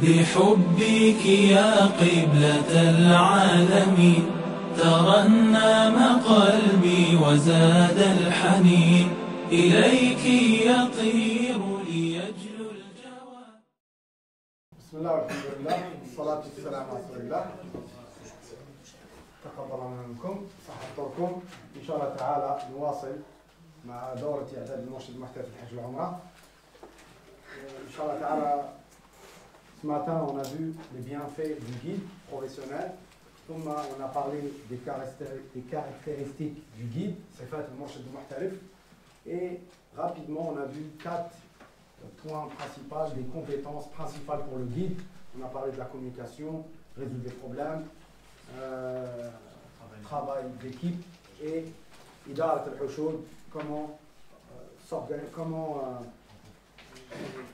بحبك يا قبلة العالمين ترنم قلبي وزاد الحنين إليك يطير ليجلو الجواب. بسم الله والحمد لله والصلاة والسلام على رسول الله. تقبل منكم صحتكم إن شاء الله تعالى نواصل مع دورة إعداد المرشد المحترف في الحج والعمرة. إن شاء الله تعالى ce matin on a vu les bienfaits du guide professionnel. ثم on a parlé des caractéristiques du guide, c'est fait le Mourchid al-Muhtarif. Et rapidement, on a vu 4 points principaux, des compétences principales pour le guide. On a parlé de la communication, résoudre des problèmes, travail d'équipe et Idarat al-Hushud, comment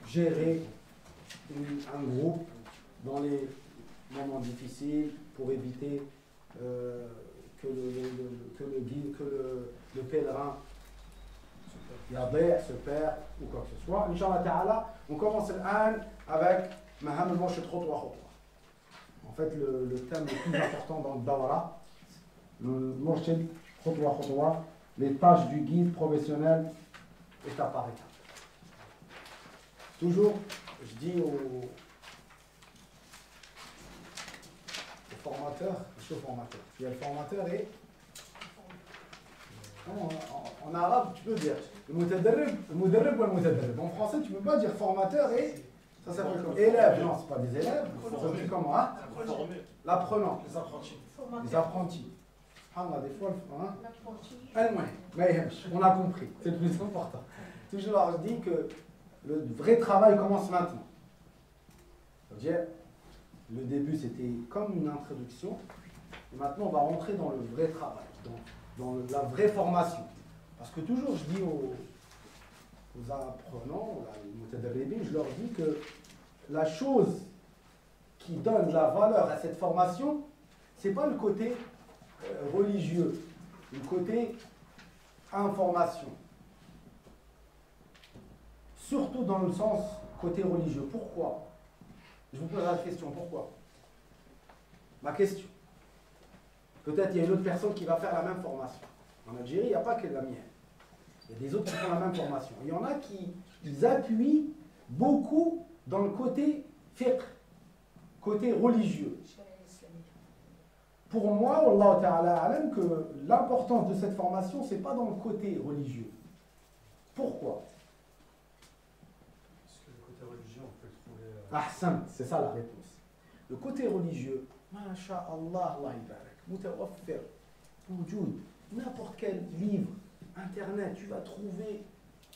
gérer un groupe dans les moments difficiles pour éviter que le pèlerin se perd ou quoi que ce soit. Inch'Allah Ta'ala, on commence avec Maham al-Mourchid Khutwa Khutwa. En fait, le thème le plus important dans le Dawara, le Mourchid Khutwa Khutwa, les tâches du guide professionnel étape par étape. Toujours, je dis aux formateurs, je suis formateur. Il y a le formateur et en arabe, tu peux dire le mutadarrib ou le mutadarrib. En français, tu ne peux pas dire formateur et ça s'appelle comme élève. Non, ce n'est pas des élèves. Ça s'appelle comment, hein? L'apprenant. Les apprentis. Les apprentis. Des fois, on a compris. C'est le plus important. Toujours, je dis que le vrai travail commence maintenant. C'est-à-dire, le début, c'était comme une introduction. Et maintenant, on va rentrer dans le vrai travail, dans la vraie formation. Parce que toujours, je dis aux apprenants, je leur dis que la chose qui donne de la valeur à cette formation, ce n'est pas le côté religieux, le côté information. Surtout dans le sens côté religieux. Pourquoi? Je vous pose la question, pourquoi? Ma question. Peut-être il y a une autre personne qui va faire la même formation. En Algérie, il n'y a pas que la mienne. Il y a des autres qui font la même formation. Il y en a qui appuient beaucoup dans le côté fiqh, côté religieux. Pour moi, Allah Ta'ala alam, que l'importance de cette formation, ce n'est pas dans le côté religieux. Pourquoi? Parce que le côté religieux, on peut le trouver... Ahsan, c'est ça la réponse. Le côté religieux, Masha'Allah, Allah Ibarak, Mutawaffir, Wujud, n'importe quel livre, Internet, tu vas trouver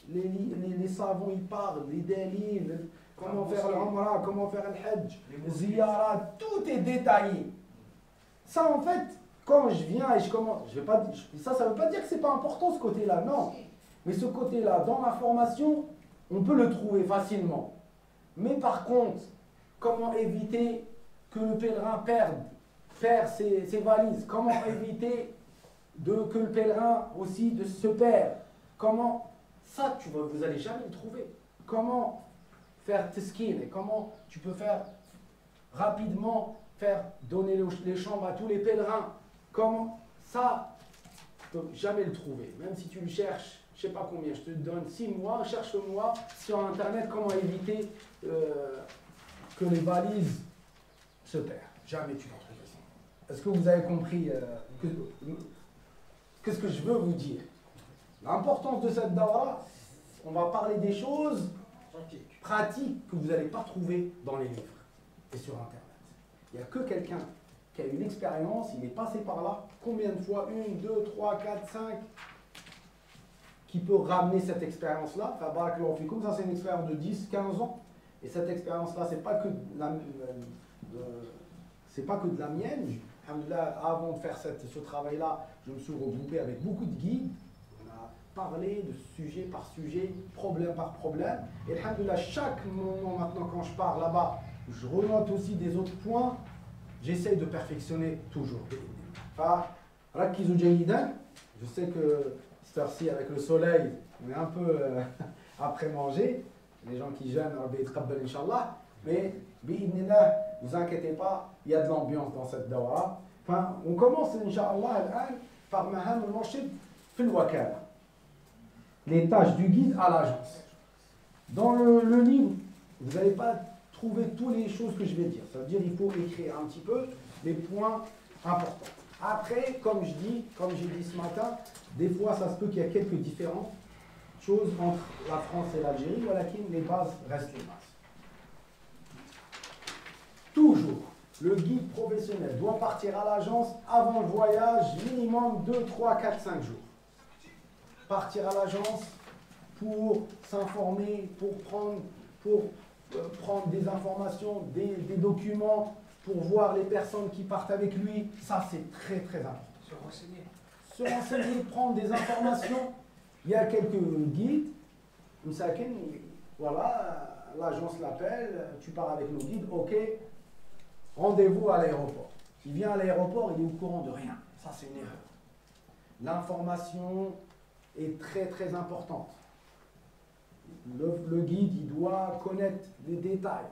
les savants, ils parlent, les dalils, comment faire l'Umrah, comment faire le Hajj, le Ziyara, tout est détaillé. Ça, en fait, quand je viens et je commence, ça ne veut pas dire que ce n'est pas important ce côté-là, non. Mais ce côté-là, dans la formation, on peut le trouver facilement. Mais par contre, comment éviter que le pèlerin perd ses valises? Comment éviter que le pèlerin aussi se perd? Comment? Ça, vous n'allez jamais le trouver. Comment faire teskin et comment tu peux faire rapidement donner les chambres à tous les pèlerins? Comment? Ça, tu ne peux jamais le trouver. Même si tu le cherches, je ne sais pas combien, je te donne 6 mois, cherche-moi sur Internet comment éviter que les valises se perdent. Jamais tu vas trouver ça. Est-ce que vous avez compris qu'est-ce que je veux vous dire? L'importance de cette dawara, on va parler des choses pratiques que vous n'allez pas trouver dans les livres et sur Internet. Il n'y a que quelqu'un qui a une expérience, il est passé par là, combien de fois? 1, 2, 3, 4, 5 qui peut ramener cette expérience-là. Ça, c'est une expérience de 10, 15 ans. Et cette expérience-là, ce n'est pas que de la mienne. Avant de faire ce travail-là, je me suis regroupé avec beaucoup de guides. On a parlé de sujet par sujet, problème par problème. Et alhamdoulilah, chaque moment maintenant, quand je pars là-bas, je renote aussi des autres points. J'essaie de perfectionner toujours. Je sais que cette heure-ci, avec le soleil, on est un peu après manger. Les gens qui jeûnent, Inch'Allah. Mais, bi'idnillah, ne vous inquiétez pas, il y a de l'ambiance dans cette dawra. Enfin, on commence, Inch'Allah, par Maham al-Murshid fil wakala. Les tâches du guide à l'agence. Dans le livre, vous n'allez pas trouver toutes les choses que je vais dire. Ça veut dire qu'il faut écrire un petit peu les points importants. Après, comme j'ai dit ce matin, des fois, ça se peut qu'il y a quelques différentes choses entre la France et l'Algérie, voilà qui les bases restent les bases. Toujours, le guide professionnel doit partir à l'agence avant le voyage, minimum 2, 3, 4, 5 jours. Partir à l'agence pour s'informer, pour prendre des informations, des documents, pour voir les personnes qui partent avec lui. Ça, c'est très, très important. Se renseigner. Se renseigner, prendre des informations. Il y a quelques guides. Voilà, l'agence l'appelle, tu pars avec nos guides, ok, rendez-vous à l'aéroport. Il vient à l'aéroport, il est au courant de rien. Ça, c'est une erreur. L'information est très, très importante. Le guide, il doit connaître les détails.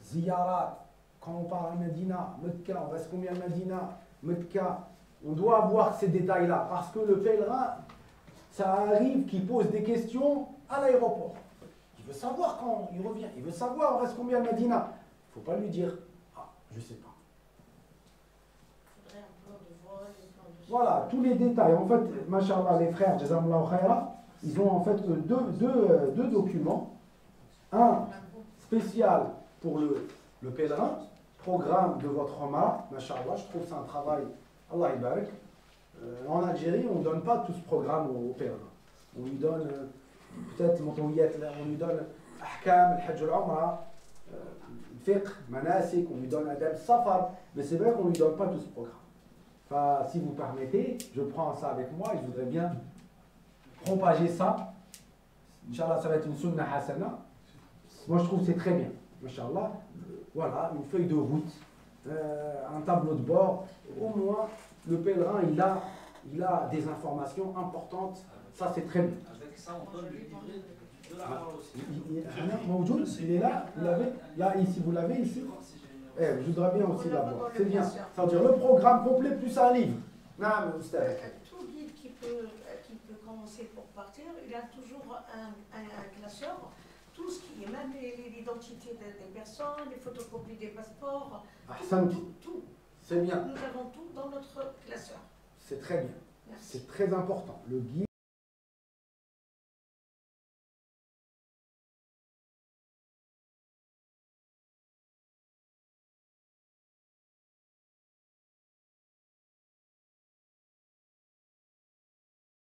Ziyarat, quand on parle à Medina, Mekka, on reste combien à Medina, Mekka, on doit avoir ces détails-là, parce que le pèlerin, ça arrive qu'il pose des questions à l'aéroport. Il veut savoir quand il revient, il veut savoir on reste combien à Medina. Il ne faut pas lui dire, ah, je ne sais pas. Il faudrait un plan de vol, un plan de... Voilà, tous les détails. En fait, machallah, les frères, Jazakallahu khaira, ils ont en fait deux documents. Un spécial pour le pèlerin, programme de votre Omar, machallah, je trouve que c'est un travail, Allah ibarak. En Algérie, on ne donne pas tout ce programme au pèlerin. On lui donne peut-être on lui donne Ahkam, al-Hajj al-Umra, Fiqh, Manasik, on lui donne Adab Safar, mais c'est vrai qu'on ne lui donne pas tout ce programme. Enfin, si vous permettez, je prends ça avec moi et je voudrais bien propager ça. Inch'Allah, ça va être une sunnah hasana. Moi, je trouve que c'est très bien. Inch'Allah, voilà, une feuille de route, un tableau de bord. Au moins, le pèlerin, il a des informations importantes. Ça, c'est très bien. Avec ça, on peut lui livrer de la parole aussi. Mawjoud, il est là, vous l'avez là, ici, vous l'avez ici. Je voudrais bien aussi l'avoir. C'est bien. Ça veut dire le programme complet plus un livre. Non, Tout guide qui peut commencer pour partir, il a toujours un classeur. Tout ce qui est, même l'identité des personnes, les photocopies des passeports, tout. C'est bien. Nous avons tout dans notre classeur. C'est très bien. Merci. C'est très important. Le guide.